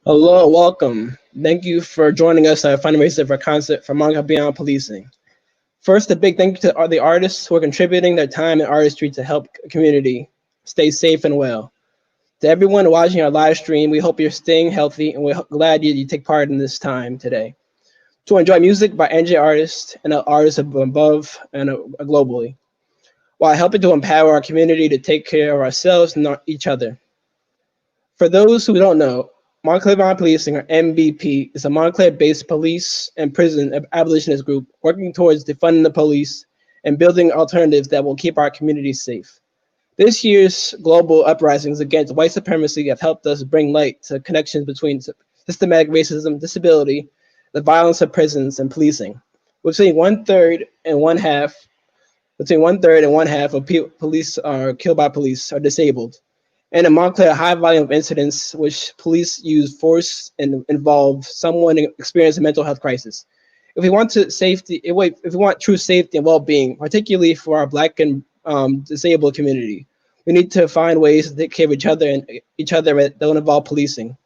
Hello, welcome. Thank you for joining us at Fundraiser for concert for Montclair Beyond Policing. First, a big thank you to the artists who are contributing their time and artistry to help community stay safe and well. To everyone watching our live stream, we hope you're staying healthy and we're glad you take part in this time today. To enjoy music by NJ artists and artists above and globally, while helping to empower our community to take care of ourselves and each other. For those who don't know, Montclair Beyond Policing, or MBP, is a Montclair-based police and prison abolitionist group working towards defunding the police and building alternatives that will keep our communities safe. This year's global uprisings against white supremacy have helped us bring light to connections between systematic racism, disability, the violence of prisons, and policing. Between one third and one half of police are killed by police are disabled. And in Montclair, a high volume of incidents which police use force and involve someone experiencing a mental health crisis. If we want true safety and well-being, particularly for our Black and disabled community, we need to find ways to take care of each other that don't involve policing.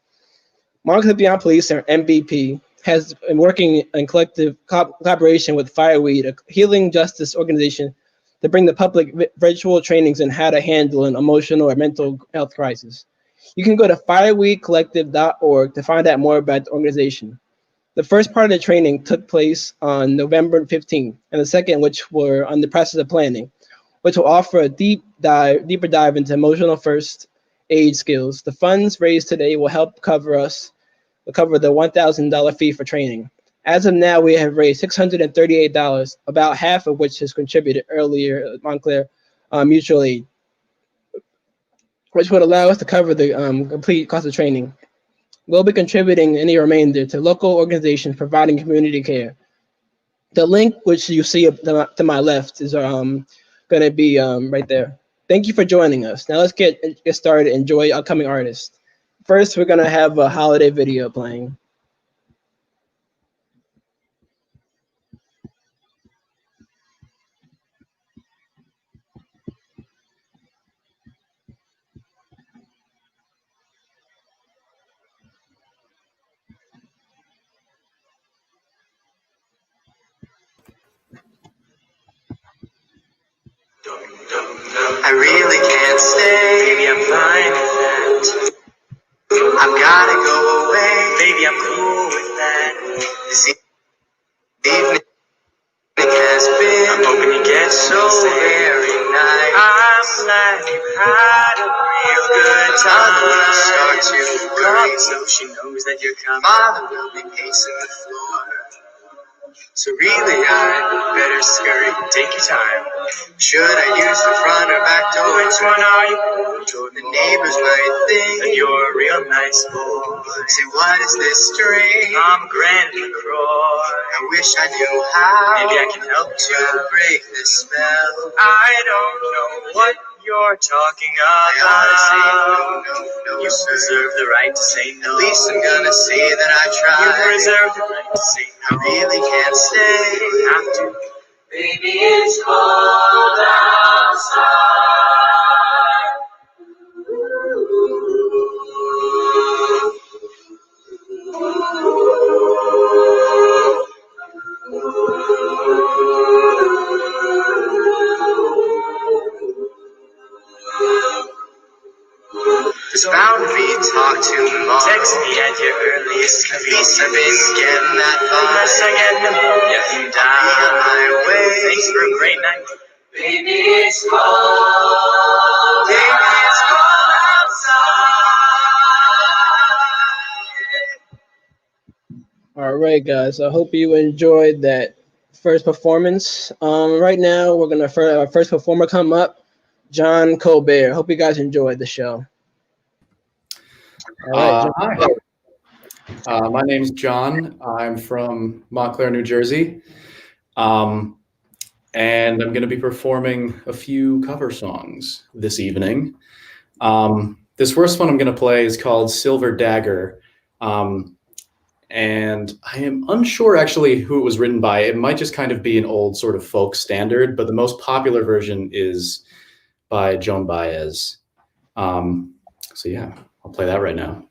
Montclair Beyond Policing, or MBP, has been working in collective collaboration with Fireweed, a healing justice organization, to bring the public virtual trainings on how to handle an emotional or mental health crisis. You can go to fireweedcollective.org to find out more about the organization. The first part of the training took place on November 15th, and the second, which we're on the process of planning, which will offer a deeper dive into emotional first aid skills. The funds raised today will help cover the $1,000 fee for training. As of now, we have raised $638, about half of which is contributed earlier at Montclair Mutual Aid, which would allow us to cover the complete cost of training. We'll be contributing any remainder to local organizations providing community care. The link, which you see to my left, is going to be right there. Thank you for joining us. Now let's get started and enjoy upcoming artists. First, we're going to have a holiday video playing. I really can't stay. Baby, I'm fine with that. I've gotta go away. Baby, I'm cool with that. This evening has been, I'm hoping you get so very nice. I'm glad you had a real good time. I'll start to worry, so she knows that you're coming. Father will be pacing the floor. So really, I better scurry. Take your time. Should I use the front or back door? Which one are you? The neighbors might think that you're a real nice boy. Say, what is this string? I'm Grand LaCroix. I wish I knew how. Maybe I can help to break this spell. I don't know what you're talking about. I ought to say no, you reserve the right to say no. At least I'm gonna say that I tried. You reserve the right to say no. I really can't stay. You have to. Baby, it's cold outside. There's bound to be talk tomorrow. Text me at your earliest. At least I've been getting that far. Unless I get pneumonia and die on my way. Thanks for a great night. Baby, it's cold. Baby, it's cold outside. All right, guys. I hope you enjoyed that first performance. Right now, we're gonna our first performer come up, John Colbert. Hope you guys enjoyed the show. All right, hi. My name's John. I'm from Montclair, New Jersey, and I'm going to be performing a few cover songs this evening. This first one I'm going to play is called Silver Dagger, and I am unsure actually who it was written by. It might just kind of be an old sort of folk standard, but the most popular version is by Joan Baez. So yeah, I'll play that right now.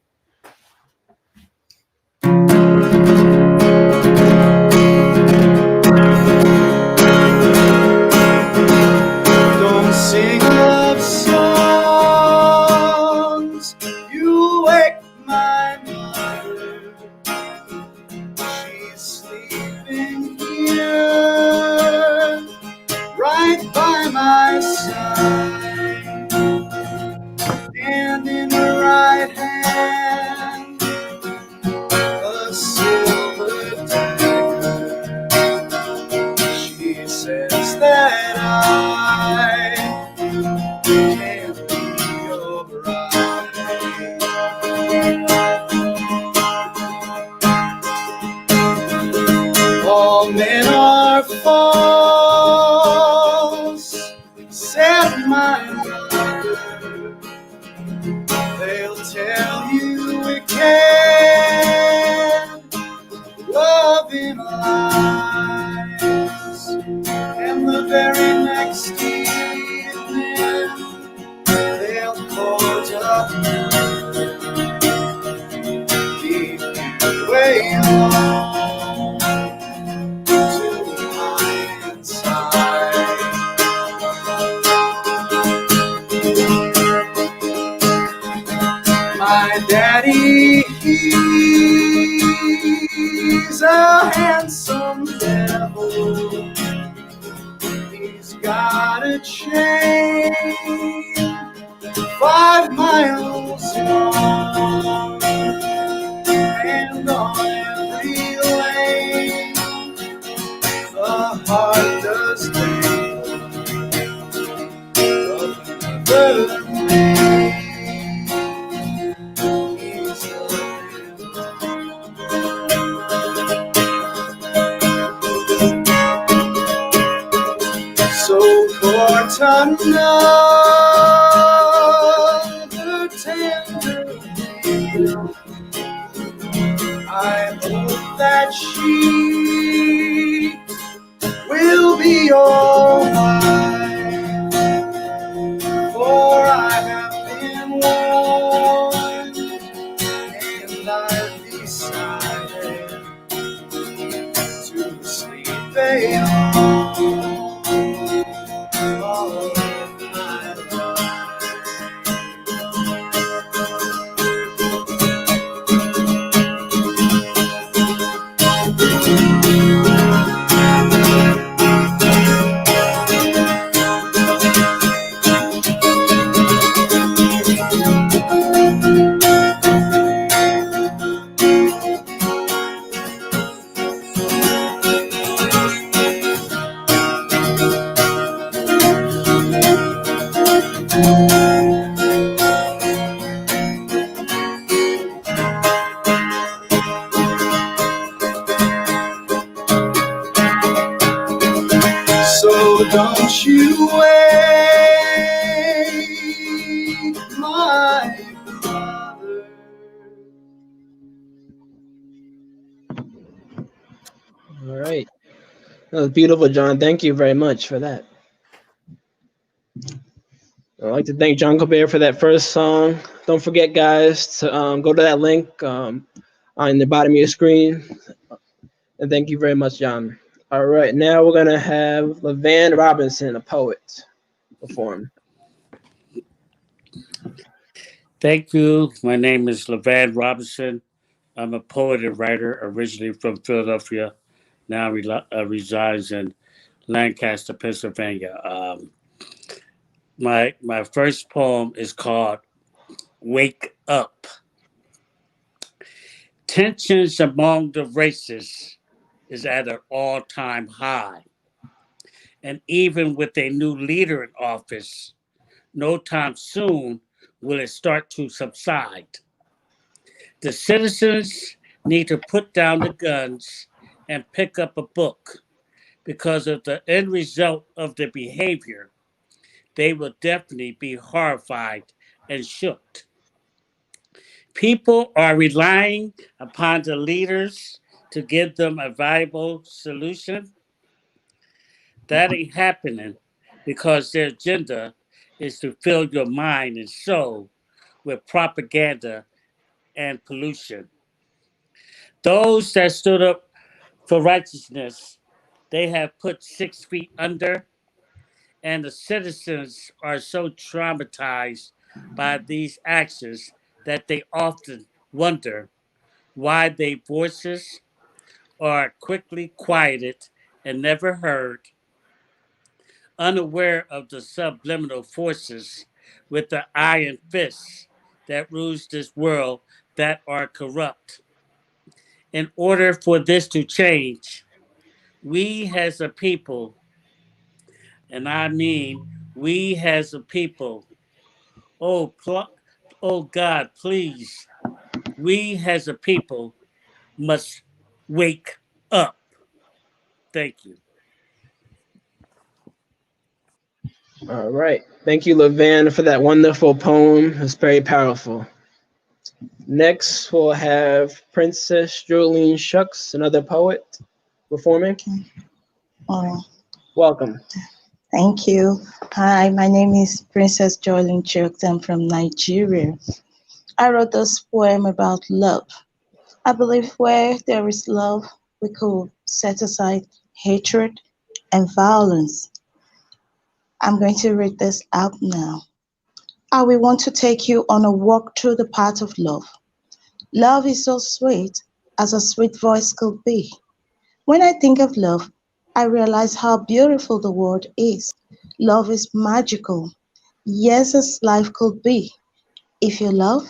night can't be alright. All men are false, said my mother. They'll tell you we can't love in lies, and the very next evening they'll put up keep you way on to my inside. My daddy, he's a handsome devil. He's got a chain 5 miles long, and on every lane the heart does take of another man. He's so caught another tender thing. I hope that she will be your wife, for I have been warned and I've decided to sleep alone all of my life. So don't you wake my brother. All right. That was beautiful, John. Thank you very much for that. I'd like to thank John Colbert for that first song. Don't forget, guys, to go to that link on the bottom of your screen. And thank you very much, John. All right, now we're going to have LaVan Robinson, a poet, perform. Thank you. My name is LaVan Robinson. I'm a poet and writer originally from Philadelphia. Now resides in Lancaster, Pennsylvania. My first poem is called Wake Up. Tensions among the races is at an all-time high. And even with a new leader in office, no time soon will it start to subside. The citizens need to put down the guns and pick up a book, because of the end result of their behavior, they will definitely be horrified and shook. People are relying upon the leaders to give them a viable solution. That ain't happening because their agenda is to fill your mind and soul with propaganda and pollution. Those that stood up for righteousness, they have put 6 feet under, and the citizens are so traumatized by these actions that they often wonder why their voices are quickly quieted and never heard, unaware of the subliminal forces with the iron fists that rules this world that are corrupt. In order for this to change, we as a people And I mean, we as a people, oh, oh God, please, we as a people must wake up. Thank you. All right. Thank you, Levan, for that wonderful poem. It's very powerful. Next, we'll have Princess Jolene Shucks, another poet, performing. Oh, Welcome. thank you. Hi, my name is Princess Joylyn Chooks. I'm from Nigeria. I wrote this poem about love. I believe where there is love, we could set aside hatred and violence. I'm going to read this out now. I will want to take you on a walk through the path of love. Love is so sweet as a sweet voice could be. When I think of love, I realize how beautiful the world is. Love is magical. Yes, as life could be. If you love,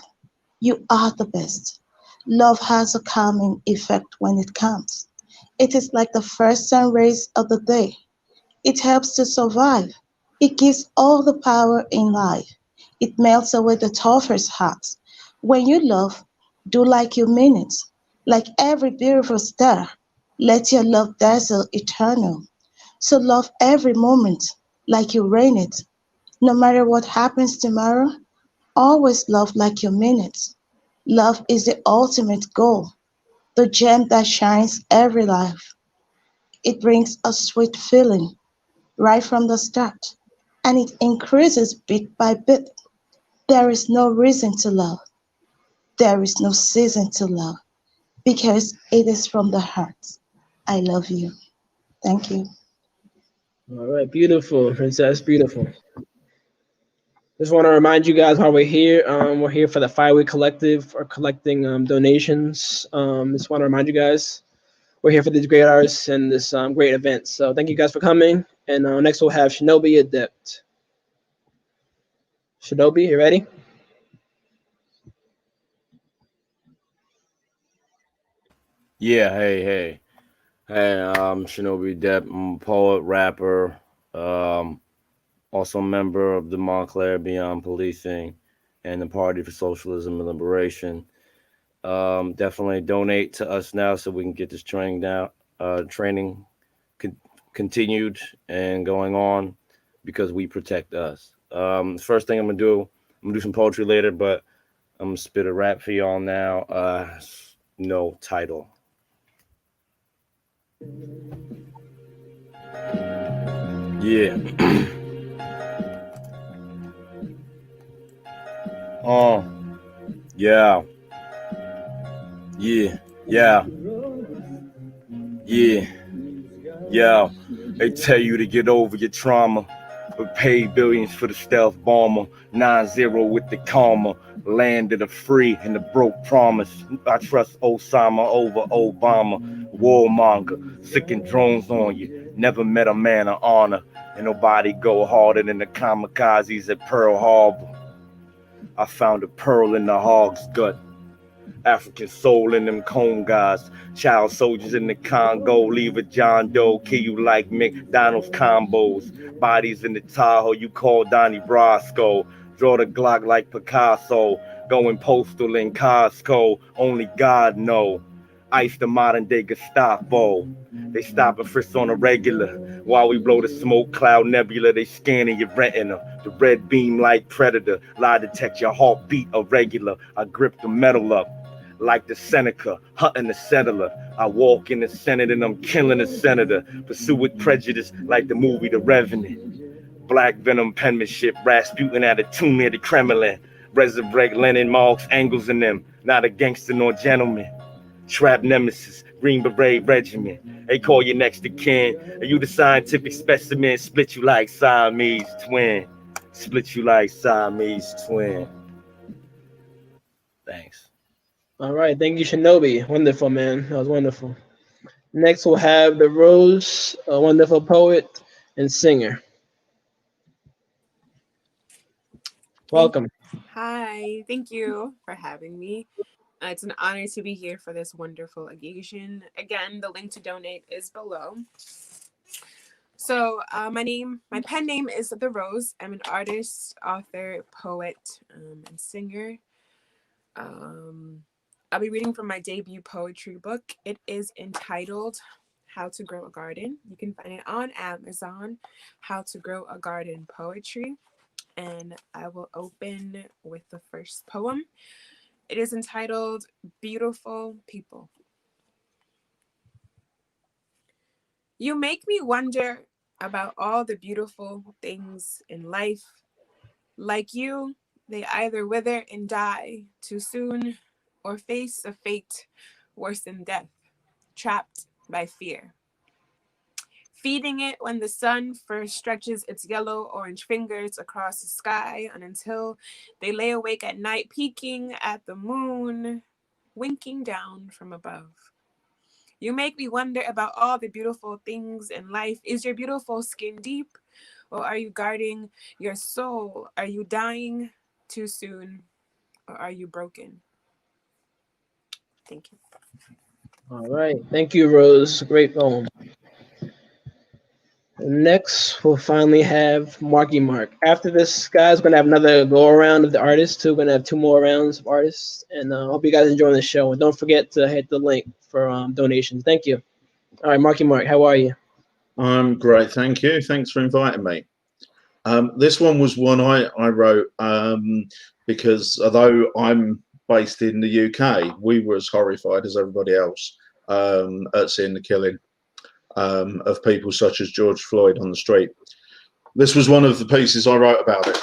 you are the best. Love has a calming effect when it comes. It is like the first sun rays of the day. It helps to survive. It gives all the power in life. It melts away the toughest hearts. When you love, do like you mean it. Like every beautiful star, let your love dazzle eternal. So love every moment like you rain it. No matter what happens tomorrow, always love like you mean it. Love is the ultimate goal, the gem that shines every life. It brings a sweet feeling right from the start, and it increases bit by bit. There is no reason to love. There is no season to love because it is from the heart. I love you. Thank you. All right, beautiful, Princess, beautiful. Just want to remind you guys while we're here for the Fireweed Collective or collecting donations. Just want to remind you guys we're here for these great artists and this great event. So thank you guys for coming. And next we'll have Shinobi Adept. Shinobi, you ready? Yeah, hey. Hey, I'm Shinobi Depp. I'm a poet, rapper, also a member of the Montclair Beyond Policing and the Party for Socialism and Liberation. Definitely donate to us now so we can get this training continued and going on because we protect us. The first thing I'm gonna do some poetry later, but I'm gonna spit a rap for y'all now. No title. Yeah. Oh, yeah. Yeah. Yeah. Yeah. Yeah. They tell you to get over your trauma, but pay billions for the stealth bomber. 9-0 with the karma. Land of the free and the broke promise. I trust Osama over Obama. Warmonger, sicking drones on you. Never met a man of honor. And nobody go harder than the kamikazes at Pearl Harbor. I found a pearl in the hog's gut. African soul in them Congas. Child soldiers in the Congo. Leave a John Doe. Kill you like McDonald's combos. Bodies in the Tahoe. You call Donnie Brasco. Draw the Glock like Picasso. Going postal in Costco. Only God know. Ice the modern day Gestapo. They stop and frisk on a regular. While we blow the smoke cloud nebula, they scanning your retina. The red beam like predator. Lie detect your heartbeat irregular. I grip the metal up like the Seneca, hunting the settler. I walk in the Senate and I'm killing the senator. Pursue with prejudice like the movie The Revenant. Black venom penmanship, Rasputin at a tomb near the Kremlin. Resurrect Lenin marks, angles in them. Not a gangster nor gentleman. Trap nemesis, Green Beret Regiment. They call you next to kin. Are you the scientific specimen? Split you like Siamese twin. Split you like Siamese twin. Thanks. All right, thank you, Shinobi. Wonderful, man. That was wonderful. Next, we'll have the Rose, a wonderful poet and singer. Welcome. Hi, thank you for having me. It's an honor to be here for this wonderful occasion. Again, the link to donate is below. My pen name is The Rose. I'm an artist, author, poet, and singer. I'll be reading from my debut poetry book. It is entitled How to Grow a Garden. You can find it on Amazon, How to Grow a Garden Poetry. And I will open with the first poem. It is entitled Beautiful People. You make me wonder about all the beautiful things in life. Like you, they either wither and die too soon or face a fate worse than death, trapped by fear. Feeding it when the sun first stretches its yellow-orange fingers across the sky and until they lay awake at night, peeking at the moon, winking down from above. You make me wonder about all the beautiful things in life. Is your beautiful skin deep, or are you guarding your soul? Are you dying too soon, or are you broken? Thank you. All right. Thank you, Rose. Great poem. Next, we'll finally have Marky Mark. After this, guys, we're going to have another go around of the artists, too. We're going to have 2 more rounds of artists. And I hope you guys enjoy the show. And don't forget to hit the link for donations. Thank you. All right, Marky Mark, how are you? I'm great, thank you. Thanks for inviting me. This one was one I wrote because although I'm based in the UK, we were as horrified as everybody else at seeing the killing of people such as George Floyd on the street. This was one of the pieces I wrote about it.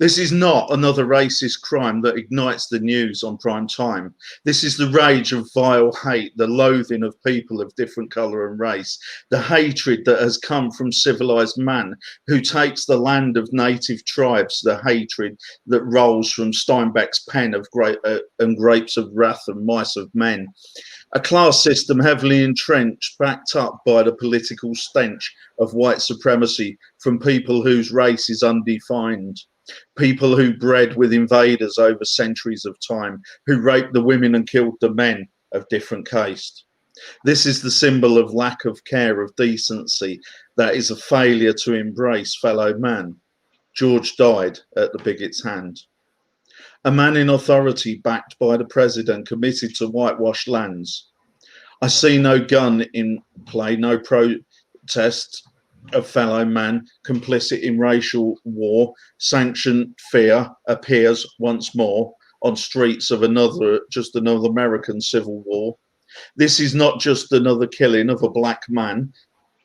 This is not another racist crime that ignites the news on prime time. This is the rage of vile hate, the loathing of people of different colour and race, the hatred that has come from civilised man who takes the land of native tribes, the hatred that rolls from Steinbeck's pen of and grapes of wrath and mice of men. A class system heavily entrenched, backed up by the political stench of white supremacy from people whose race is undefined. People who bred with invaders over centuries of time, who raped the women and killed the men of different caste. This is the symbol of lack of care, of decency, that is a failure to embrace fellow man. George died at the bigot's hand. A man in authority backed by the president committed to whitewashed lands. I see no gun in play, no protest of fellow man complicit in racial war. Sanctioned fear appears once more on streets of another American civil war. This is not just another killing of a black man.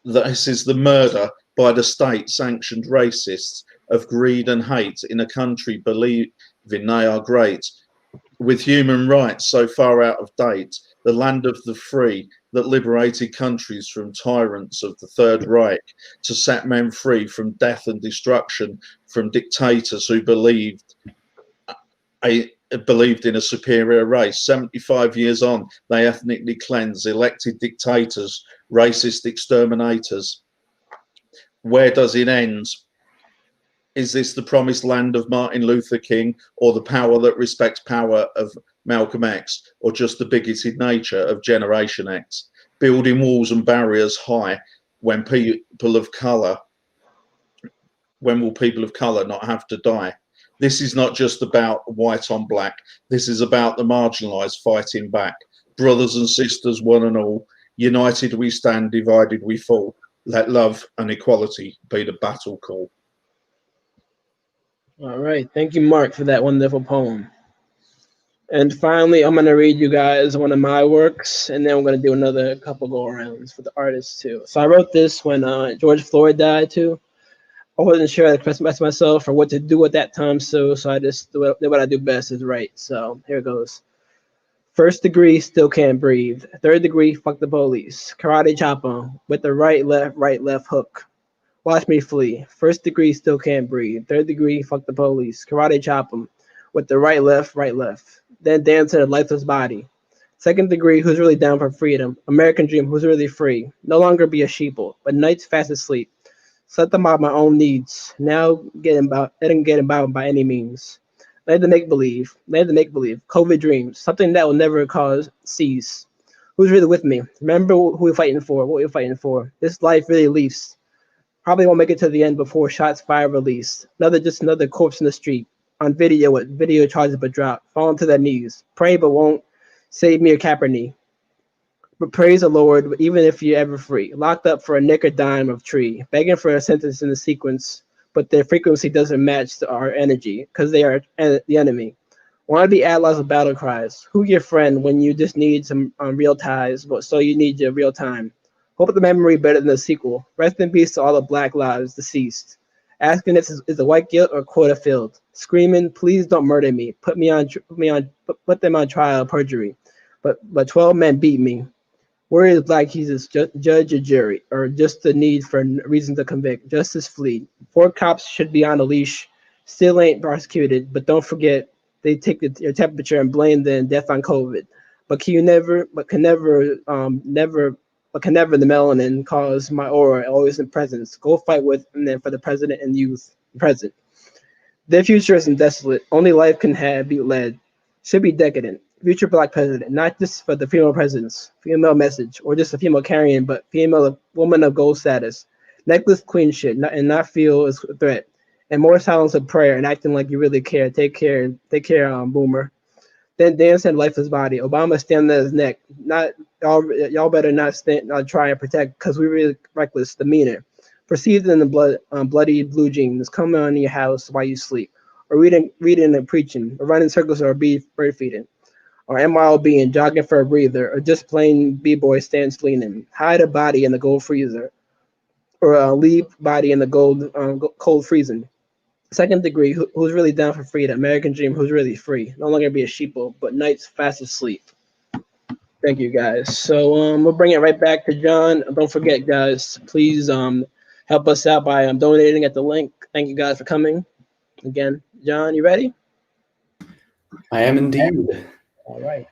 This is the murder by the state sanctioned racists of greed and hate in a country believing they are great, with human rights so far out of date, the land of the free that liberated countries from tyrants of the Third Reich to set men free from death and destruction, from dictators who believed in a superior race. 75 years on, they ethnically cleanse, elected dictators, racist exterminators. Where does it end? Is this the promised land of Martin Luther King, or the power that respects power of Malcolm X, or just the bigoted nature of Generation X? Building walls and barriers high when people of colour, when will people of colour not have to die? This is not just about white on black. This is about the marginalised fighting back. Brothers and sisters, one and all, united we stand, divided we fall. Let love and equality be the battle call. All right. Thank you, Mark, for that wonderful poem. And finally, I'm going to read you guys one of my works, and then we're going to do another couple go-arounds for the artists, too. So I wrote this when George Floyd died, too. I wasn't sure how to express myself or what to do at that time, so I just did what I do best is write. So here it goes. First degree, still can't breathe. Third degree, fuck the police. Karate chop 'em with the right, left hook. Watch me flee. First degree, still can't breathe. Third degree, fuck the police. Karate chop 'em with the right, left. Then dance to the lifeless body. Second degree, who's really down for freedom? American dream, who's really free? No longer be a sheeple, but nights fast asleep. Set them out my own needs. Now letting get about by any means. Let the make believe. COVID dreams, something that will never cease. Who's really with me? Remember who we're fighting for, what we're fighting for. This life really leaves. Probably won't make it to the end before shots fire release. Just another corpse in the street. On video with video charges but drop. Falling to their knees. Pray but won't save me or Kaepernick. But praise the Lord, even if you're ever free. Locked up for a nick or dime of tree. Begging for a sentence in the sequence, but their frequency doesn't match our energy, because they are the enemy. Want to be allies with battle cries. Who your friend when you just need some real ties, but so you need your real time. Hope the memory better than the sequel. Rest in peace to all the black lives deceased. Asking if is the white guilt or quota filled. Screaming, please don't murder me. Put them on trial, perjury. But 12 men beat me. Where is Black Jesus, judge or jury, or just the need for a reason to convict? Justice fleet. 4 cops should be on a leash. Still ain't prosecuted, but don't forget they take your temperature and blame the death on COVID. But can never the melanin cause my aura always in presence? Go fight with and then for the president and youth present. Their future isn't desolate. Only life can be led. Should be decadent. Future Black president, not just for the female presence, female message, or just a female carrying, but female woman of gold status. Necklace queen shit, not feel as a threat. And more silence of prayer and acting like you really care. Take care, boomer. Then dance in lifeless body. Obama stand on his neck. Not y'all better not try and protect, because we really reckless demeanor. Perceived in the bloody blue jeans, coming on your house while you sleep, or reading and preaching, or running circles or bird feeding, or MLB and jogging for a breather, or just plain b-boy stance leaning. Hide a body in the gold freezer, or leave body in the cold freezing. Second degree, who's really down for freedom? American dream, who's really free? No longer be a sheeple, but nights fast asleep. Thank you, guys. So we'll bring it right back to John. Don't forget, guys, please help us out by donating at the link. Thank you guys for coming. Again, John, you ready? I am indeed. All right.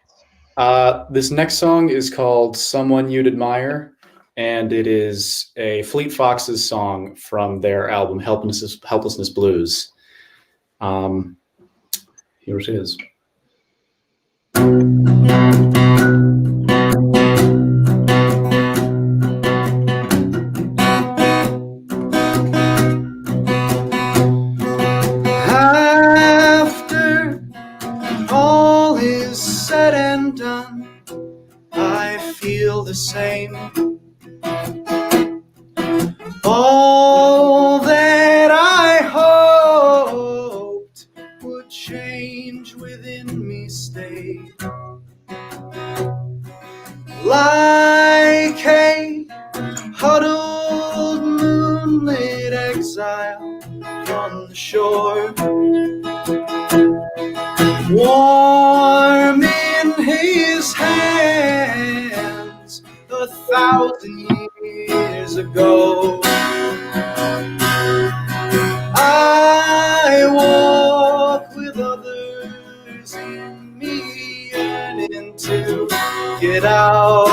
This next song is called Someone You'd Admire, and it is a Fleet Foxes song from their album Helplessness Blues. Here it is. After all is said and done, I feel the same. All that I hoped would change within me stayed. Like a huddled moonlit exile on the shore, warm in his hands 1,000 years ago. I walk with others in me, yearning to get out,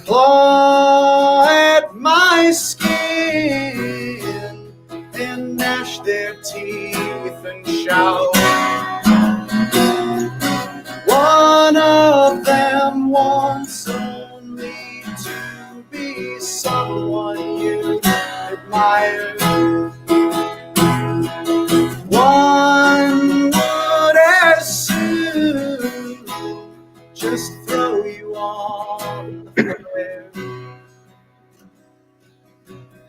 claw at my skin and gnash their teeth and shout. One of them wants only to be someone you admire. One would as soon just throw you on the fire.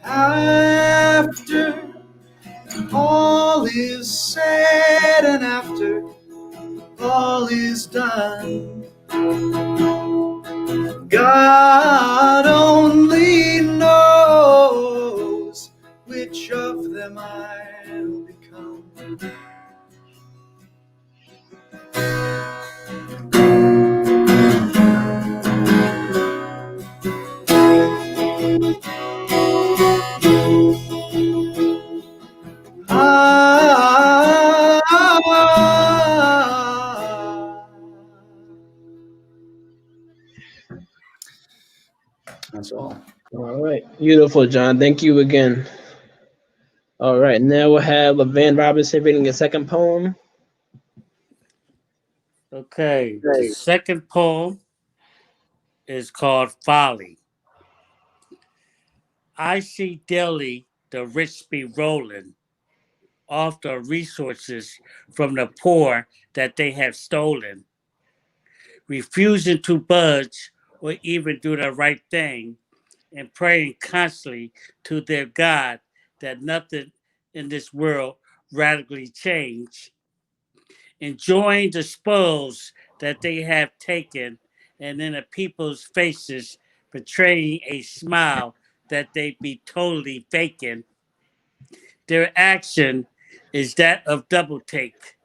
After all is said and after all is done, God only knows which of them I'll become. That's all. All right. Beautiful, John. Thank you again. All right. Now we'll have LaVan Robinson reading a second poem. Okay, the second poem is called Folly. I see daily the rich be rolling off the resources from the poor that they have stolen, refusing to budge or even do the right thing, and praying constantly to their God that nothing in this world radically change, enjoying the spoils that they have taken, and in the people's faces betraying a smile that they be totally faking. Their action is that of double take,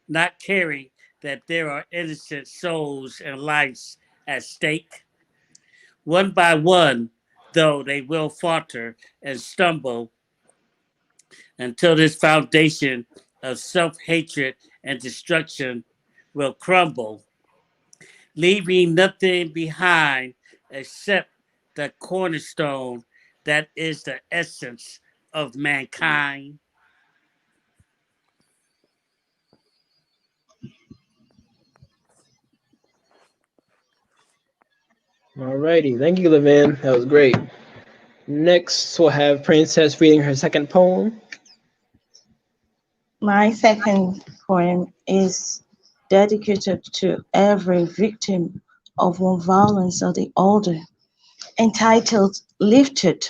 not caring that there are innocent souls and lives at stake. One by one, though, they will falter and stumble until this foundation of self hatred and destruction will crumble, leaving nothing behind except the cornerstone that is the essence of mankind. Alrighty, thank you, Levan. That was great. Next, we'll have Princess reading her second poem. My second poem is dedicated to every victim of one violence or the other, entitled Lifted.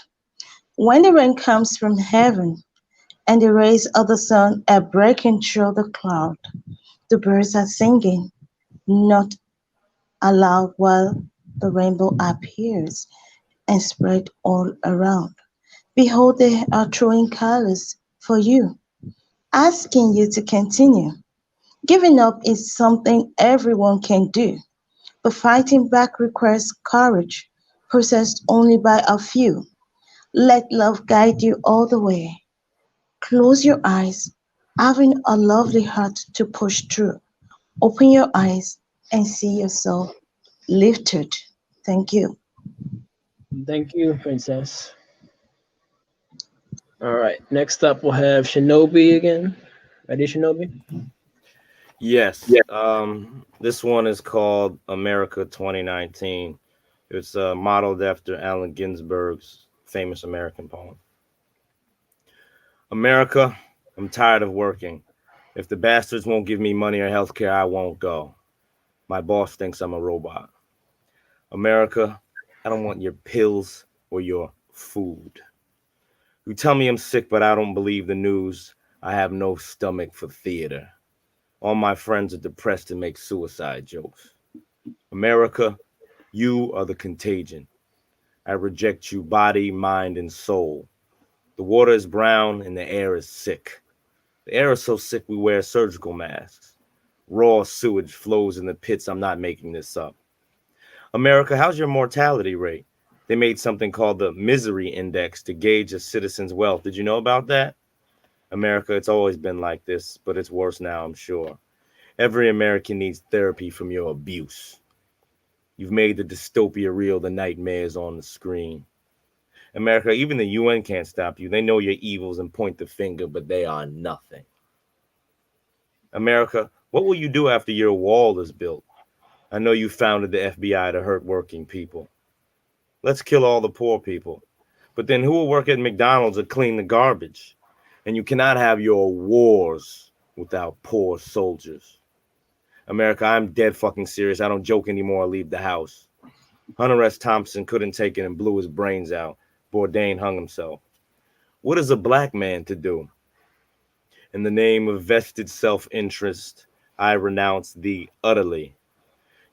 When the rain comes from heaven and the rays of the sun are breaking through the cloud, the birds are singing, not aloud, while the rainbow appears and spread all around. Behold, they are throwing colors for you, asking you to continue. Giving up is something everyone can do, but fighting back requires courage, possessed only by a few. Let love guide you all the way. Close your eyes, having a lovely heart to push through. Open your eyes and see yourself lifted. Thank you. Thank you, Princess. All right, next up we'll have Shinobi again. Ready, Shinobi? Yes. This one is called America 2019. It's modeled after Allen Ginsberg's famous American poem. America, I'm tired of working. If the bastards won't give me money or health care, I won't go. My boss thinks I'm a robot. America, I don't want your pills or your food. You tell me I'm sick, but I don't believe the news. I have no stomach for theater. All my friends are depressed and make suicide jokes. America, you are the contagion. I reject you body, mind, and soul. The water is brown and the air is sick. The air is so sick we wear surgical masks. Raw sewage flows in the pits. I'm not making this up. America, how's your mortality rate? They made something called the misery index to gauge a citizen's wealth. Did you know about that? America, it's always been like this, but it's worse now, I'm sure. Every American needs therapy from your abuse. You've made the dystopia real, the nightmares on the screen. America, even the UN can't stop you. They know your evils and point the finger, but they are nothing. America, what will you do after your wall is built? I know you founded the FBI to hurt working people. Let's kill all the poor people. But then who will work at McDonald's or clean the garbage? And you cannot have your wars without poor soldiers. America, I'm dead fucking serious. I don't joke anymore or leave the house. Hunter S. Thompson couldn't take it and blew his brains out. Bourdain hung himself. What is a black man to do? In the name of vested self-interest, I renounce thee utterly.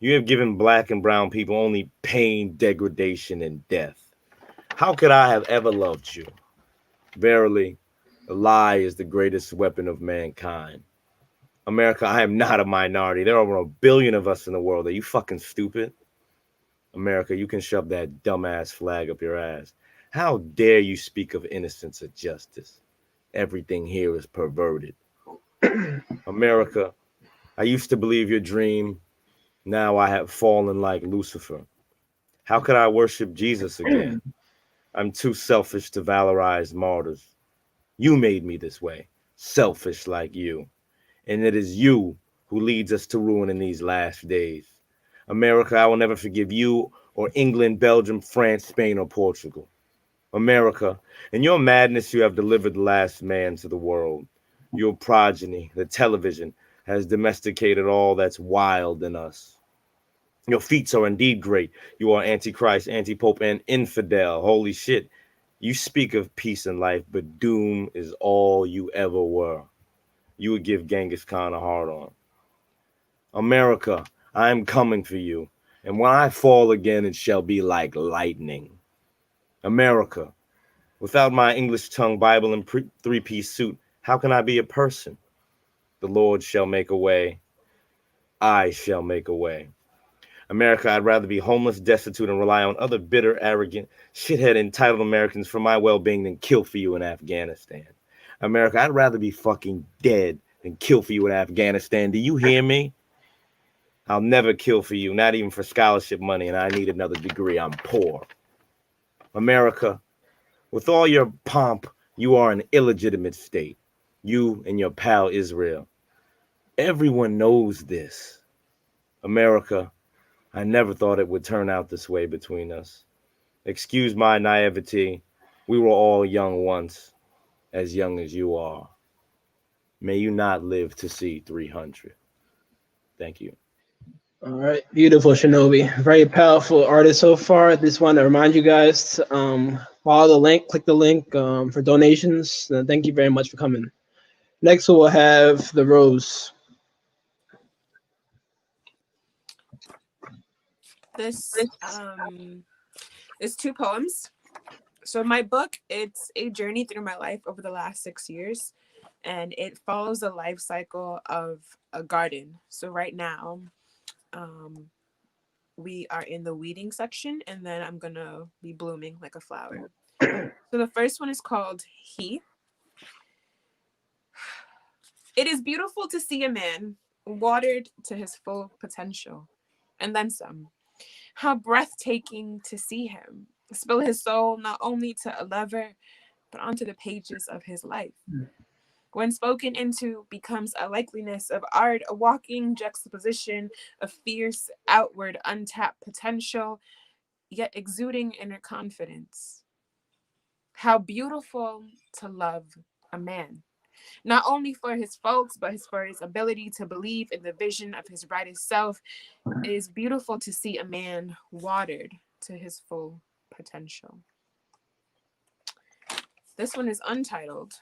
You have given black and brown people only pain, degradation, and death. How could I have ever loved you? Verily, a lie is the greatest weapon of mankind. America, I am not a minority. There are over 1 billion of us in the world. Are you fucking stupid? America, you can shove that dumbass flag up your ass. How dare you speak of innocence or justice? Everything here is perverted. America, I used to believe your dream. Now I have fallen like Lucifer. How could I worship Jesus again? I'm too selfish to valorize martyrs. You made me this way, selfish like you. And it is you who leads us to ruin in these last days. America, I will never forgive you or England, Belgium, France, Spain, or Portugal. America, in your madness, you have delivered the last man to the world. Your progeny, the television, has domesticated all that's wild in us. Your feats are indeed great. You are antichrist, anti-pope, and infidel. Holy shit. You speak of peace and life, but doom is all you ever were. You would give Genghis Khan a hard on. America, I am coming for you, and when I fall again, it shall be like lightning. America, without my English tongue, Bible, and three-piece suit, how can I be a person? The Lord shall make a way. I shall make a way. America, I'd rather be homeless, destitute, and rely on other bitter, arrogant, shithead, entitled Americans for my well-being than kill for you in Afghanistan. America, I'd rather be fucking dead than kill for you in Afghanistan. Do you hear me? I'll never kill for you, not even for scholarship money, and I need another degree. I'm poor. America, with all your pomp, you are an illegitimate state. You and your pal Israel. Everyone knows this. America, I never thought it would turn out this way between us. Excuse my naivety. We were all young once, as young as you are. May you not live to see 300. Thank you. All right, beautiful, Shinobi. Very powerful artist so far. Just want to remind you guys to follow the link, click the link for donations. Thank you very much for coming. Next, we'll have the Rose. This is two poems. So my book, it's a journey through my life over the last 6 years, and it follows the life cycle of a garden. So right now, we are in the weeding section, and then I'm gonna be blooming like a flower. So the first one is called He. It is beautiful to see a man watered to his full potential, and then some. How breathtaking to see him spill his soul not only to a lover, but onto the pages of his life. When spoken into, becomes a likeliness of art, a walking juxtaposition of fierce, outward, untapped potential, yet exuding inner confidence. How beautiful to love a man. Not only for his faults, but for his ability to believe in the vision of his brightest self. It is beautiful to see a man watered to his full potential. This one is untitled,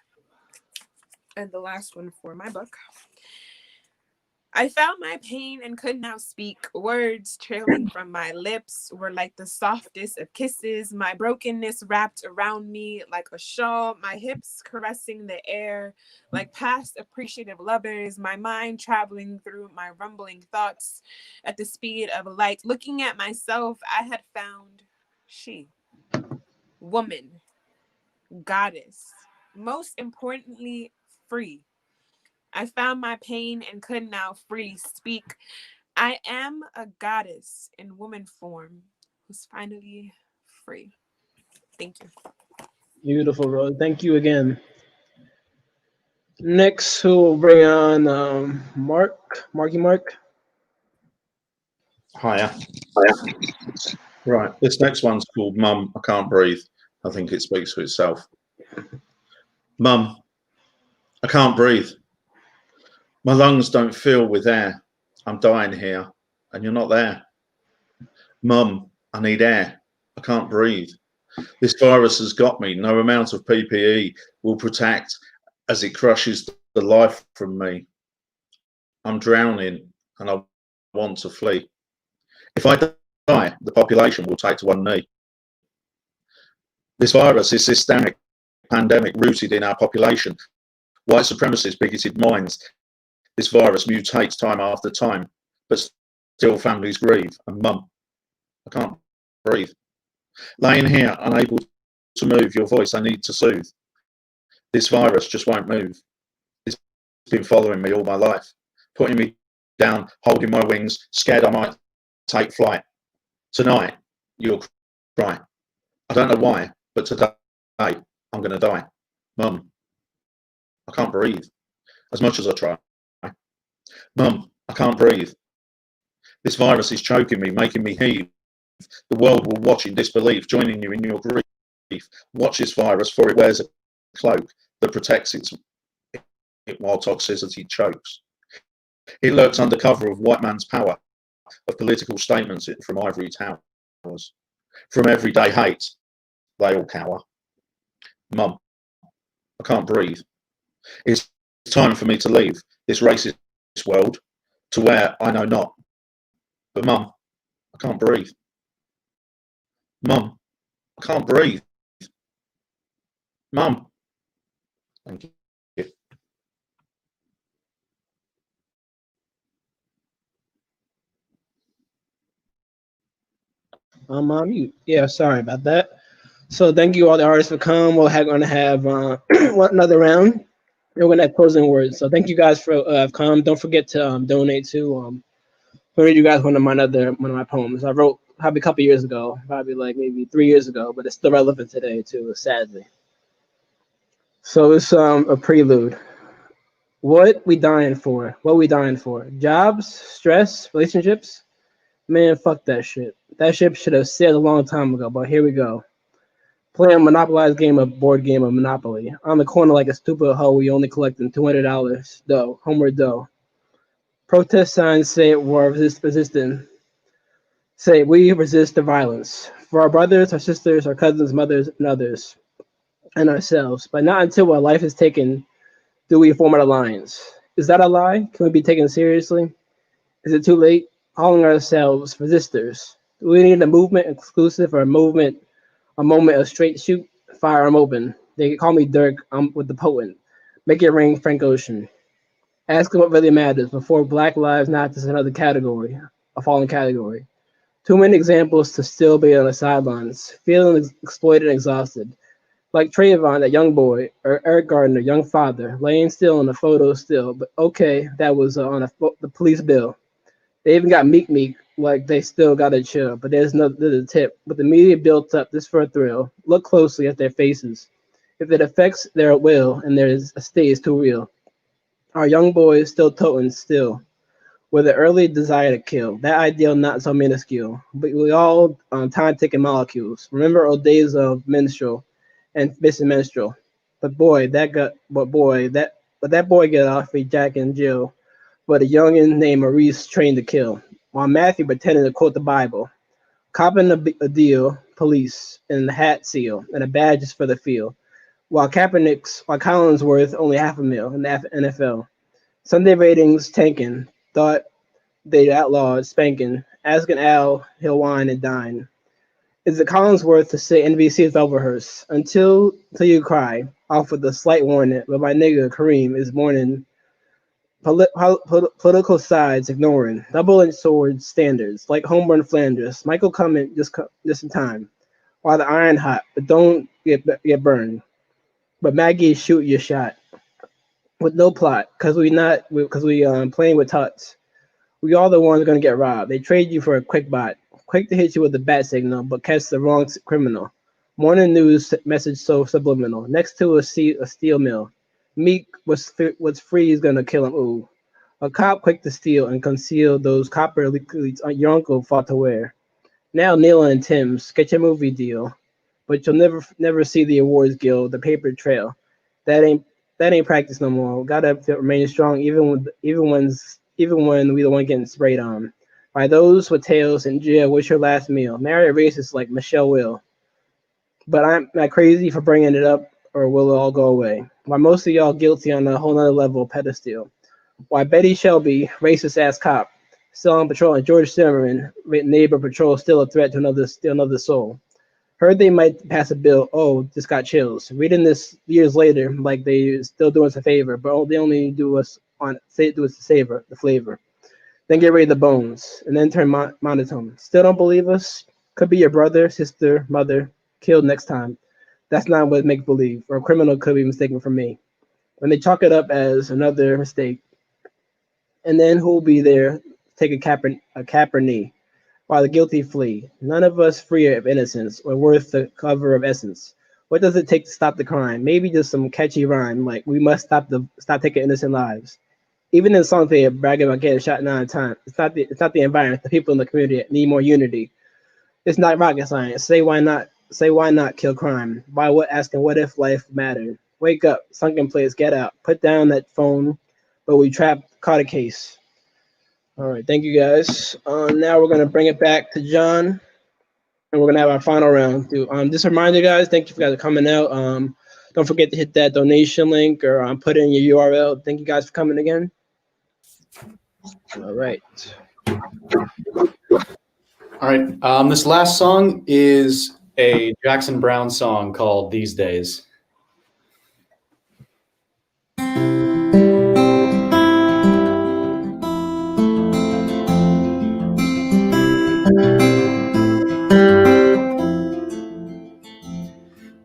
and the last one for my book. I found my pain and could now speak. Words trailing from my lips were like the softest of kisses. My brokenness wrapped around me like a shawl. My hips caressing the air like past appreciative lovers. My mind traveling through my rumbling thoughts at the speed of light. Looking at myself, I had found she. Woman. Goddess. Most importantly, free. I found my pain and could now freely speak. I am a goddess in woman form who's finally free. Thank you. Beautiful, Rose. Thank you again. Next, who will bring on Marky Mark? Hiya. Right, this next one's called Mum, I Can't Breathe. I think it speaks for itself. Mum, I can't breathe. My lungs don't fill with air. I'm dying here, and you're not there. Mum, I need air. I can't breathe. This virus has got me. No amount of PPE will protect as it crushes the life from me. I'm drowning, and I want to flee. If I die, the population will take to one knee. This virus is systemic, pandemic rooted in our population. White supremacist, bigoted minds. This virus mutates time after time, but still families grieve. And Mum, I can't breathe. Laying here, unable to move, your voice I need to soothe. This virus just won't move. It's been following me all my life, putting me down, holding my wings, scared I might take flight. Tonight, you'll cry. I don't know why, but today, I'm going to die. Mum, I can't breathe, as much as I try. Mum, I can't breathe. This virus is choking me, making me heave. The world will watch in disbelief, joining you in your grief. Watch this virus, for it wears a cloak that protects it while toxicity chokes. It lurks under cover of white man's power, of political statements from ivory towers. From everyday hate, they all cower. Mum, I can't breathe. It's time for me to leave this racist world to where I know not. But Mum, I can't breathe. Mum, I can't breathe. Mum. Thank you. On mute. Yeah, sorry about that. So thank you all the artists for coming. We're going to have another round. We're going to have closing words. So thank you guys for come. Don't forget to donate to. I'll read you guys one of my poems I wrote probably a couple years ago, probably like maybe 3 years ago, but it's still relevant today too, sadly. So it's a prelude. What we dying for? What we dying for? Jobs, stress, relationships? Man, fuck that shit. That ship should have sailed a long time ago, but here we go. Playing a monopolized board game of Monopoly. On the corner like a stupid hoe, we only collecting $200 dough, homeward dough. Protest signs say we're resisting. Say we resist the violence. For our brothers, our sisters, our cousins, mothers, and others, and ourselves. But not until our life is taken do we form our alliance. Is that a lie? Can we be taken seriously? Is it too late? Calling ourselves resistors. Do we need a movement exclusive or a moment of straight shoot, fire, I'm open. They call me Dirk, I'm with the potent. Make it ring, Frank Ocean. Ask them what really matters before Black lives not just another category, a fallen category. Too many examples to still be on the sidelines, feeling exploited and exhausted. Like Trayvon, that young boy, or Eric Gardner, young father, laying still in the photo still. But okay, that was on the police bill. They even got Meek, like they still got to chill. But there's a tip. But the media built up this for a thrill. Look closely at their faces. If it affects their will and their state is too real. Our young boys still toting still. With an early desire to kill. That ideal not so minuscule. But we all time-ticking molecules. Remember old days of minstrel and missing minstrel. But that boy get off with Jack and Jill. But a youngin' named Maurice trained to kill, while Matthew pretended to quote the Bible. Copping a deal, police, and the hat seal, and a badge is for the field. While Collinsworth only $500,000 in the NFL. Sunday ratings tanking, thought they outlawed spanking, asking Al, he'll wine and dine. Is it Collinsworth to say NBC is overhearsed? Until you cry, off with a slight warning, but my nigga Kareem is mourning. Political sides ignoring double-edged sword standards like Homer and Flanders. Michael coming just in time, while the iron hot, but don't get burned. But Maggie shoot your shot with no plot, cause we playing with tuts. We all the ones gonna get robbed. They trade you for a quick bot, quick to hit you with the bat signal, but catch the wrong criminal. Morning news message so subliminal. Next to a steel mill. Meek what's free is gonna kill him. Ooh, a cop quick to steal and conceal those copper cleats your uncle fought to wear. Now Neil and Tim's get your movie deal, but you'll never see the awards guild, the paper trail. That ain't practice no more. Gotta remain strong even when we the one getting sprayed on by those with tails in jail. What's your last meal? Marry a racist like Michelle will. But I'm not crazy for bringing it up, or will it all go away? Why most of y'all guilty on a whole nother level of pedestal? Why Betty Shelby, racist ass cop, still on patrol, and George Zimmerman, neighbor patrol, still a threat to another soul? Heard they might pass a bill. Oh, just got chills. Reading this years later, like they still doing us a favor, but they only do us the savor, the flavor. Then get rid of the bones, and then turn monotone. Still don't believe us? Could be your brother, sister, mother, killed next time. That's not what make believe, or a criminal could be mistaken for me. When they chalk it up as another mistake, and then who'll be there? Take a cap or knee, while the guilty flee. None of us free of innocence or worth the cover of essence. What does it take to stop the crime? Maybe just some catchy rhyme like we must stop taking innocent lives. Even in songs they brag about getting shot 9 times. It's not the environment. The people in the community need more unity. It's not rocket science. Say why not? Say why not kill crime? Why what? Asking what if life mattered? Wake up, sunken place, get out. Put down that phone. But we trapped, caught a case. All right, thank you guys. Now we're gonna bring it back to John, and we're gonna have our final round. Just a reminder, guys. Thank you for guys for coming out. Don't forget to hit that donation link or put in your URL. Thank you guys for coming again. All right. All right. This last song is a Jackson Browne song called "These Days."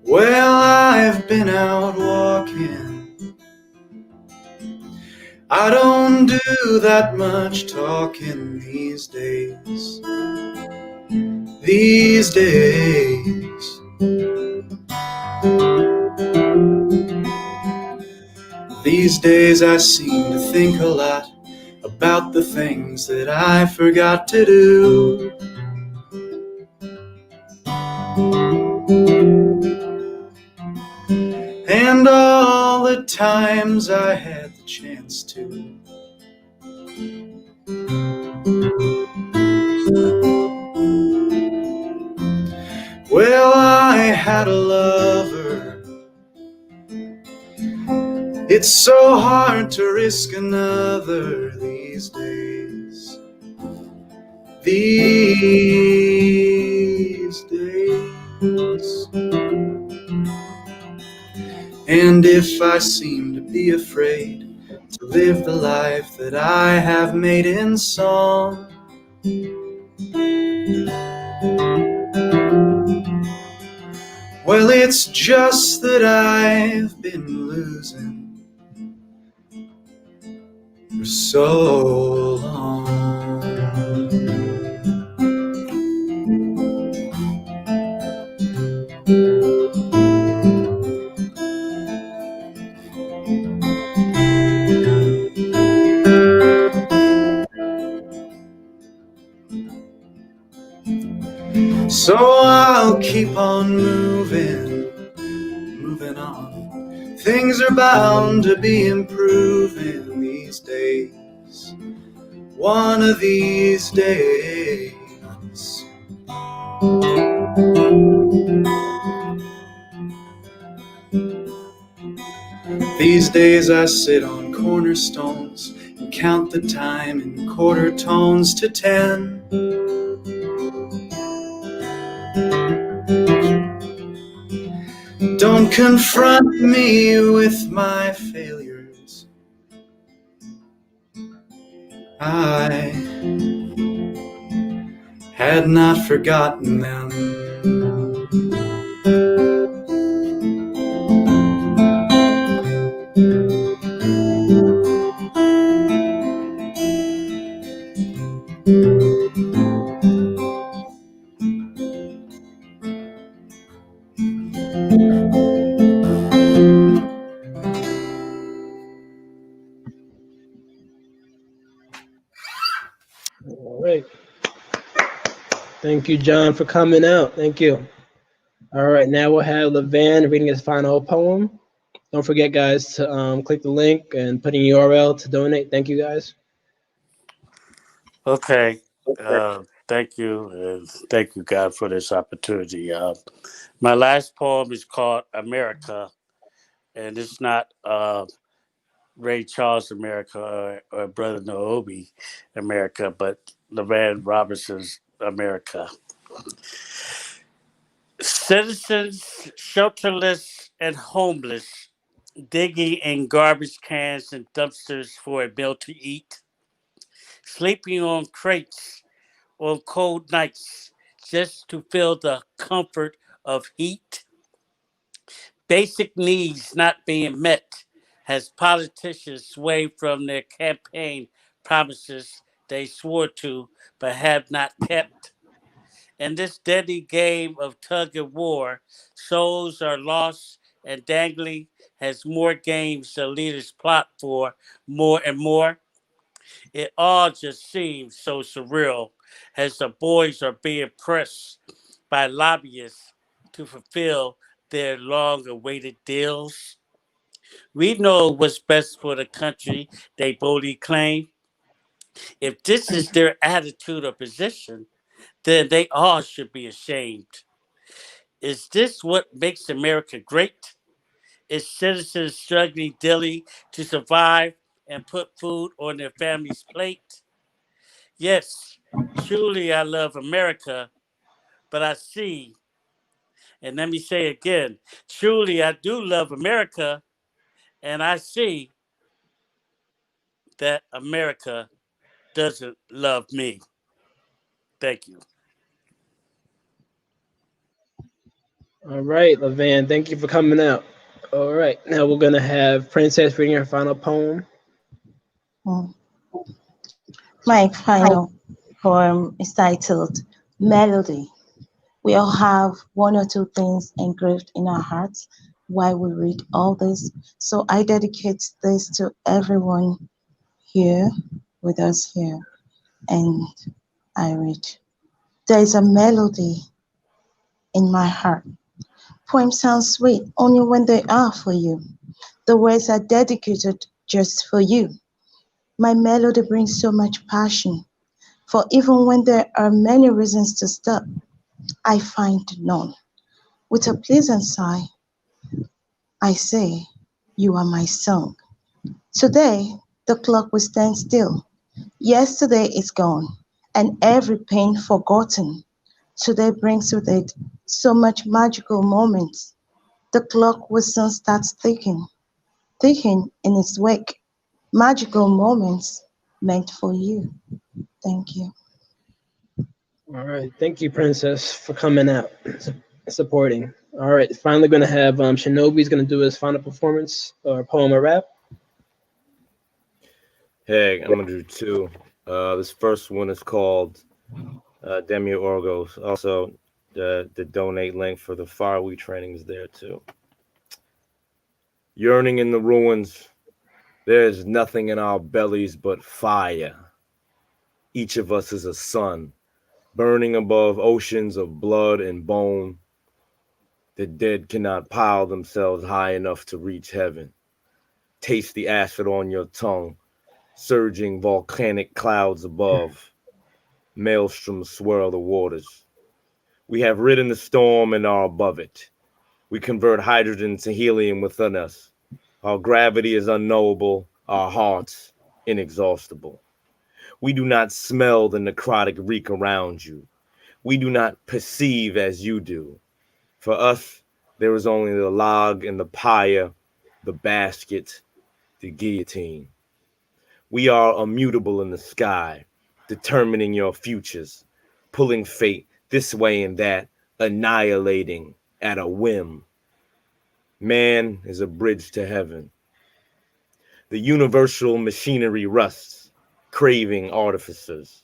Well, I've been out walking. I don't do that much talking these days. These days. These days I seem to think a lot about the things that I forgot to do. And all the times I had the chance to. Well, I had a lover. It's so hard to risk another these days. These days. And if I seem to be afraid to live the life that I have made in song, well, it's just that I've been losing for so long. So I'll keep on moving on. Things are bound to be improving these days. One of these days. These days I sit on cornerstones and count the time in quarter tones to 10. Don't confront me with my failures. I had not forgotten them. All right. Thank you, John, for coming out. Thank you. All right, now we'll have Levan reading his final poem. Don't forget, guys, to click the link and put in URL to donate. Thank you, guys. Okay. Thank you. And thank you, God, for this opportunity. My last poem is called America, and it's not Ray Charles America or Brother Naomi America, but Levan Robinson's America. Citizens shelterless and homeless, digging in garbage cans and dumpsters for a meal to eat, sleeping on crates on cold nights just to feel the comfort of heat. Basic needs not being met as politicians sway from their campaign promises they swore to but have not kept. In this deadly game of tug of war, souls are lost and dangling has more games the leaders plot for more and more. It all just seems so surreal as the boys are being pressed by lobbyists to fulfill their long awaited deals. We know what's best for the country, they boldly claim. If this is their attitude or position, then they all should be ashamed. Is this what makes America great? Is citizens struggling daily to survive and put food on their family's plate? Yes, truly I love America, but I see, and let me say again, truly I do love America, and I see that America doesn't love me. Thank you. All right, Levan, thank you for coming out. All right, now we're gonna have Princess reading her final poem. Mm. My final poem is titled Melody. We all have one or two things engraved in our hearts while we read all this. So I dedicate this to everyone here with us here. And I read. There is a melody in my heart. Poems sound sweet only when they are for you. The words are dedicated just for you. My melody brings so much passion. For even when there are many reasons to stop, I find none. With a pleasant sigh, I say, you are my song. Today, the clock will stand still. Yesterday is gone, and every pain forgotten. Today brings with it so much magical moments. The clock will soon start ticking, ticking in its wake. Magical moments meant for you. Thank you. All right, thank you, Princess, for coming out, supporting. All right, finally gonna have Shinobi's gonna do his final performance or poem or rap. Hey, I'm gonna do two. This first one is called Demi Orgos. Also, the donate link for the Fireweed training is there too. Yearning in the ruins, there is nothing in our bellies but fire. Each of us is a sun, burning above oceans of blood and bone. The dead cannot pile themselves high enough to reach heaven. Taste the acid on your tongue, surging volcanic clouds above. Maelstroms swirl the waters. We have ridden the storm and are above it. We convert hydrogen to helium within us. Our gravity is unknowable, our hearts inexhaustible. We do not smell the necrotic reek around you. We do not perceive as you do. For us, there is only the log and the pyre, the basket, the guillotine. We are immutable in the sky, determining your futures, pulling fate this way and that, annihilating at a whim. Man is a bridge to heaven. The universal machinery rusts, craving artificers.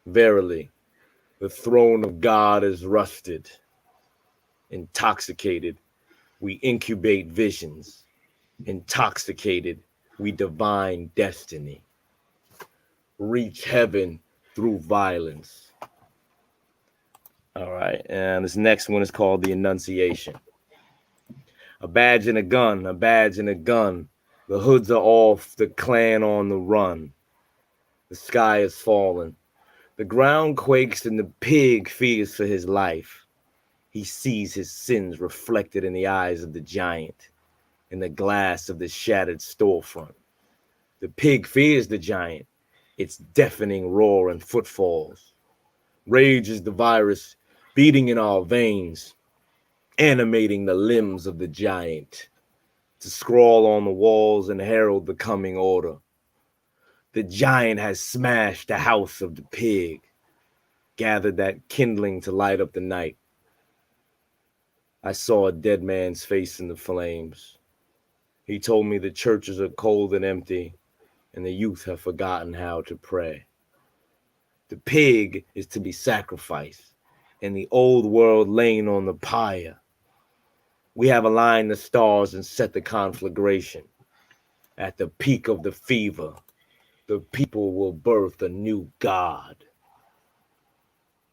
Verily, the throne of God is rusted. Intoxicated, we incubate visions. Intoxicated, we divine destiny. Reach heaven through violence. All right, and this next one is called The Annunciation. A badge and a gun, a badge and a gun. The hoods are off, the clan on the run. The sky is fallen. The ground quakes and the pig fears for his life. He sees his sins reflected in the eyes of the giant, in the glass of the shattered storefront. The pig fears the giant, its deafening roar and footfalls. Rage is the virus beating in our veins, animating the limbs of the giant, to scrawl on the walls and herald the coming order. The giant has smashed the house of the pig, gathered that kindling to light up the night. I saw a dead man's face in the flames. He told me the churches are cold and empty, and the youth have forgotten how to pray. The pig is to be sacrificed, and the old world laying on the pyre. We have aligned the stars and set the conflagration. At the peak of the fever, the people will birth a new God.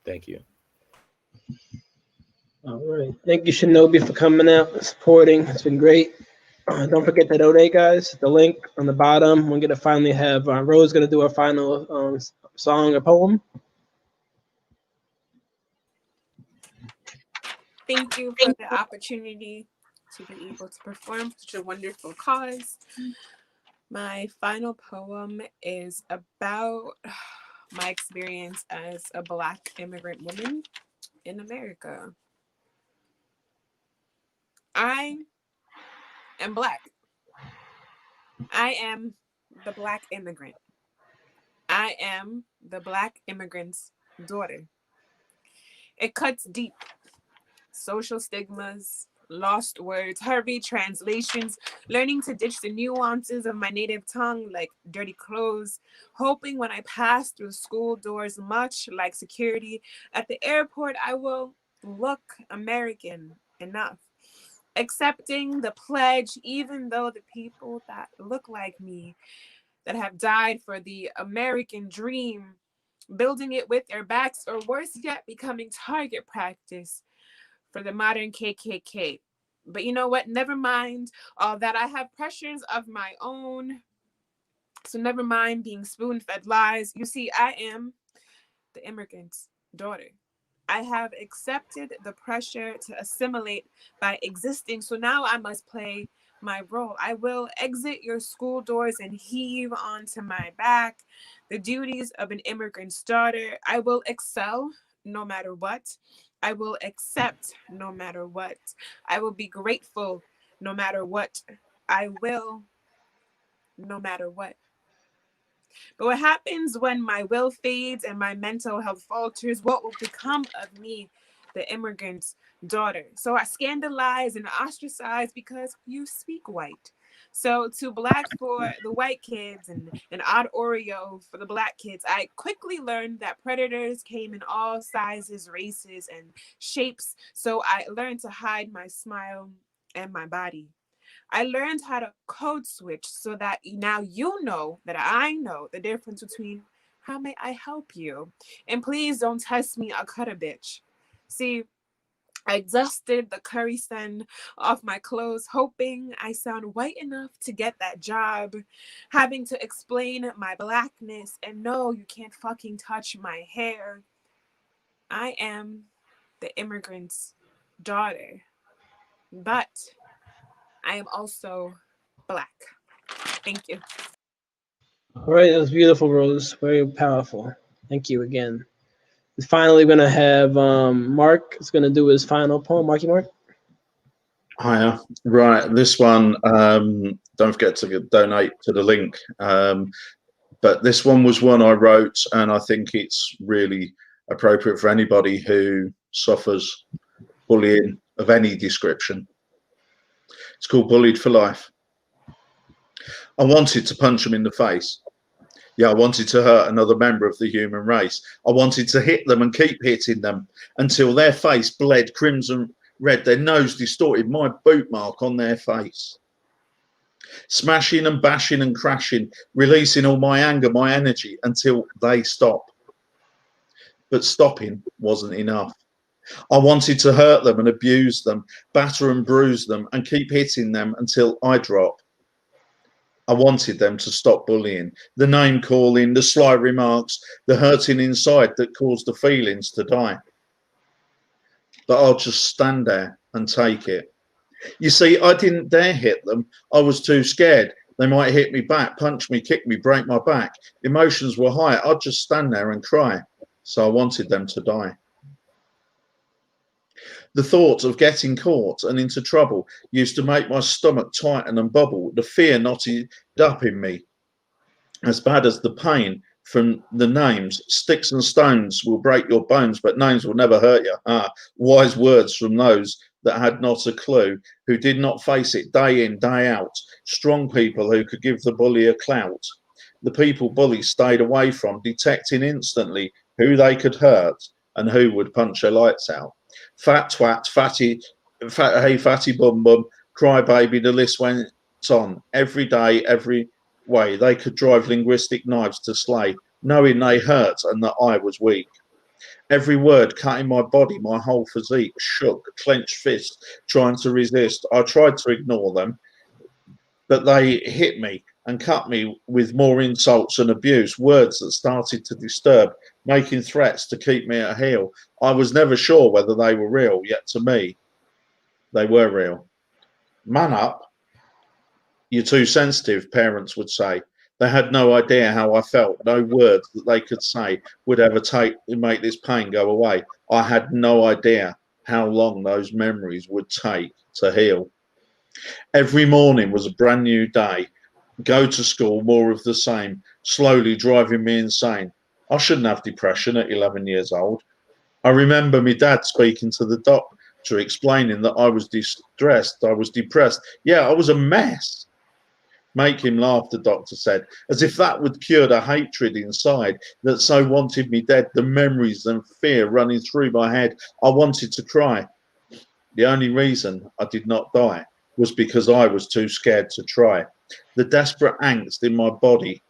Thank you. All right. Thank you, Shinobi, for coming out and supporting. It's been great. Don't forget to donate, guys. The link on the bottom. We're gonna finally have Rose gonna do our final song or poem. Thank you for the opportunity to be able to perform such a wonderful cause. My final poem is about my experience as a Black immigrant woman in America. I am Black. I am the Black immigrant. I am the Black immigrant's daughter. It cuts deep. Social stigmas, lost words, hurried translations, learning to ditch the nuances of my native tongue like dirty clothes, hoping when I pass through school doors, much like security at the airport, I will look American enough. Accepting the pledge, even though the people that look like me, that have died for the American dream, building it with their backs, or worse yet, becoming target practice for the modern KKK. But you know what? Never mind all that. I have pressures of my own. So never mind being spoon-fed lies. You see, I am the immigrant's daughter. I have accepted the pressure to assimilate by existing. So now I must play my role. I will exit your school doors and heave onto my back the duties of an immigrant's daughter. I will excel no matter what. I will accept no matter what. I will be grateful no matter what. I will no matter what. But what happens when my will fades and my mental health falters? What will become of me, the immigrant's daughter? So I scandalize and ostracize because you speak white. So to Black for the white kids and an odd Oreo for the Black kids, I quickly learned that predators came in all sizes, races, and shapes. So I learned to hide my smile and my body. I learned how to code switch so that now you know that I know the difference between how may I help you. And please don't test me, I'll cut a bitch. See, I dusted the curry sand off my clothes, hoping I sound white enough to get that job, having to explain my Blackness, and no, you can't fucking touch my hair. I am the immigrant's daughter, but I am also Black. Thank you. All right, that was beautiful, Rose. Very powerful. Thank you again. And finally, we're gonna have Mark is gonna do his final poem. Mark. Hiya. Right, this one, don't forget to donate to the link. But this one was one I wrote, and I think it's really appropriate for anybody who suffers bullying of any description. It's called Bullied for Life. I wanted to punch them in the face. Yeah, I wanted to hurt another member of the human race. I wanted to hit them and keep hitting them until their face bled crimson red, their nose distorted, my boot mark on their face. Smashing and bashing and crashing, releasing all my anger, my energy until they stop. But stopping wasn't enough. I wanted to hurt them and abuse them, batter and bruise them and keep hitting them until I drop. I wanted them to stop bullying, the name calling, the sly remarks, the hurting inside that caused the feelings to die. But I'll just stand there and take it. You see, I didn't dare hit them. I was too scared. They might hit me back, punch me, kick me, break my back. Emotions were high. I'd just stand there and cry. So I wanted them to die. The thought of getting caught and into trouble used to make my stomach tighten and bubble, the fear knotted up in me. As bad as the pain from the names, sticks and stones will break your bones, but names will never hurt you. Wise words from those that had not a clue, who did not face it day in, day out. Strong people who could give the bully a clout. The people bullies stayed away from, detecting instantly who they could hurt and who would punch their lights out. Fat twat, fatty Hey Fatty Bum Bum, Cry Baby, the list went on. Every day, every way, they could drive linguistic knives to slay, knowing they hurt and that I was weak. Every word cutting my body, my whole physique shook, clenched fists, trying to resist. I tried to ignore them, but they hit me and cut me with more insults and abuse, words that started to disturb, making threats to keep me at heel. I was never sure whether they were real, yet to me, they were real. Man up, you're too sensitive, parents would say. They had no idea how I felt, no words that they could say would ever make this pain go away. I had no idea how long those memories would take to heal. Every morning was a brand new day. Go to school, more of the same, slowly driving me insane. I shouldn't have depression at 11 years old. I remember my dad speaking to the doctor, explaining that I was distressed, I was depressed. Yeah, I was a mess. Make him laugh, the doctor said, as if that would cure the hatred inside that so wanted me dead, the memories and fear running through my head. I wanted to cry. The only reason I did not die was because I was too scared to try. The desperate angst in my body,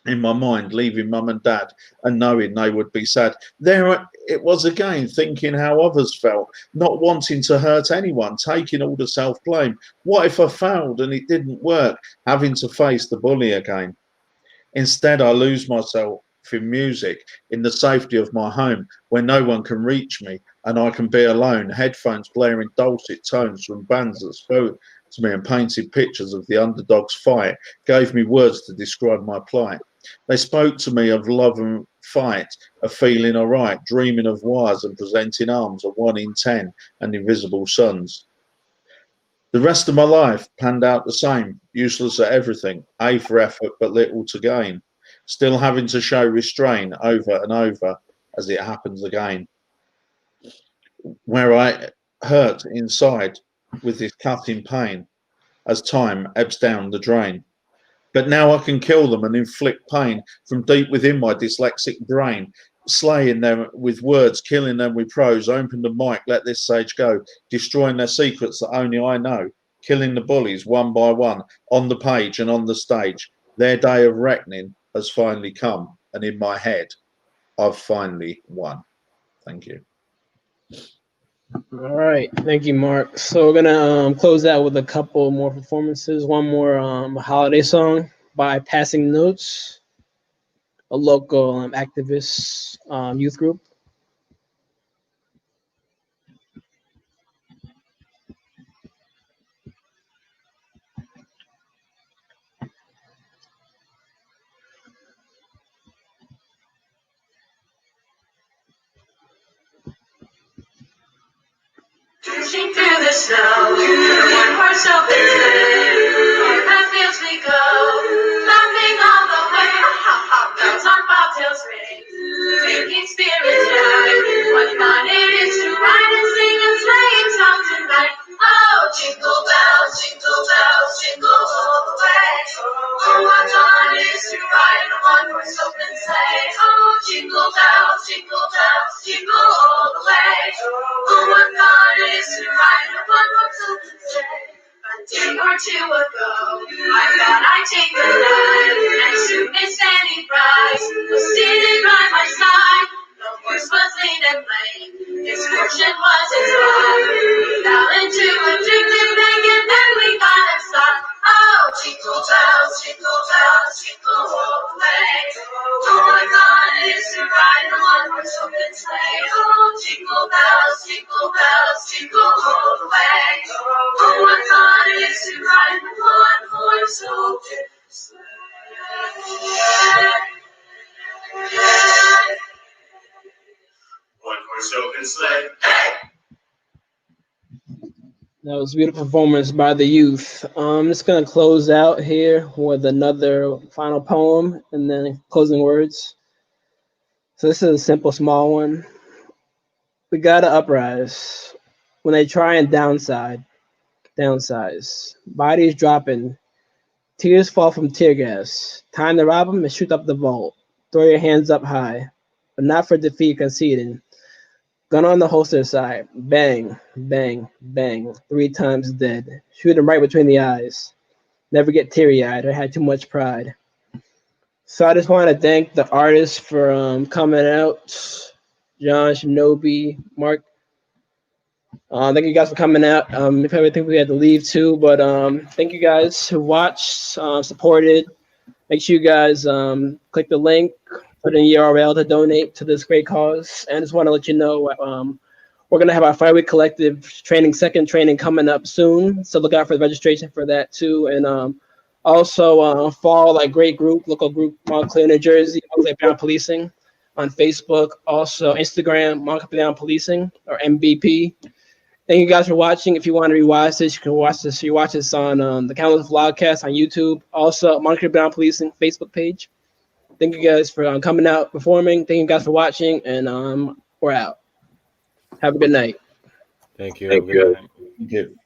in my mind, leaving mum and dad and knowing they would be sad. There it was again, thinking how others felt, not wanting to hurt anyone, taking all the self-blame. What if I failed and it didn't work, having to face the bully again? Instead, I lose myself in music, in the safety of my home, where no one can reach me and I can be alone, headphones blaring dulcet tones from bands that spoke to me and painted pictures of the underdog's fight, gave me words to describe my plight. They spoke to me of love and fight, of feeling all right, dreaming of wires and presenting arms of 1 in 10 and invisible suns. The rest of my life panned out the same, useless at everything, A for effort but little to gain, still having to show restraint over and over as it happens again. Where I hurt inside with this cutting pain as time ebbs down the drain. But now I can kill them and inflict pain from deep within my dyslexic brain, slaying them with words, killing them with prose. Open the mic, let this sage go, destroying their secrets that only I know, killing the bullies one by one, on the page and on the stage. Their day of reckoning has finally come, and in my head, I've finally won. Thank you. All right, thank you, Mark. So we're gonna close out with a couple more performances. One more holiday song by Passing Notes, a local activist youth group. Dashing through the snow, one horse open sleigh, our fields we go, laughing all the way. Bells on bobtails ring, making spirits bright. What fun it is to ride and sing a sleighing song tonight! Oh, jingle bells, jingle all the way. Oh, what fun it is to ride in a one-horse open sleigh. Oh, jingle bells, jingle all the way. Oh, what fun it is to ride in a one-horse open sleigh. A day or two ago, I thought I'd take the ride, and soon Miss Fanny Price was sitting by my side. The horse was lean and lame, his fortune was his life. We fell into a drifting bank, and then we got him stopped. Oh, jingle bells, jingle all the way. Oh, what fun it is to ride in a one-horse open sleigh. Oh, jingle bells, jingle all the way. Oh, what fun it is to ride in a one-horse open sleigh. One-horse open sleigh. Hey! That was a beautiful performance by the youth. I'm just gonna close out here with another final poem and then closing words. So this is a simple, small one. We gotta uprise when they try and downsize. Bodies dropping, tears fall from tear gas. Time to rob them and shoot up the vault. Throw your hands up high, but not for defeat conceding. Gun on the holster side. Bang, bang, bang. 3 times dead. Shoot him right between the eyes. Never get teary-eyed or had too much pride. So I just want to thank the artists for coming out. John, Shinobi, Mark. Thank you guys for coming out. If I think we had to leave too, but thank you guys who watched, supported. Make sure you guys click the link, put in your URL to donate to this great cause. And just want to let you know we're going to have our Fireweed Collective second training coming up soon. So look out for the registration for that too. And also follow local group, Montclair, New Jersey, Montclair Beyond Policing on Facebook. Also Instagram, Montclair Beyond Policing or MBP. Thank you guys for watching. If you want to rewatch this, you can watch this. You watch this on the Countless Vlogcast on YouTube. Also, Montclair Beyond Policing Facebook page. Thank you guys for coming out, performing. Thank you guys for watching, and we're out. Have a good night. Thank you. Have a good night. Thank you.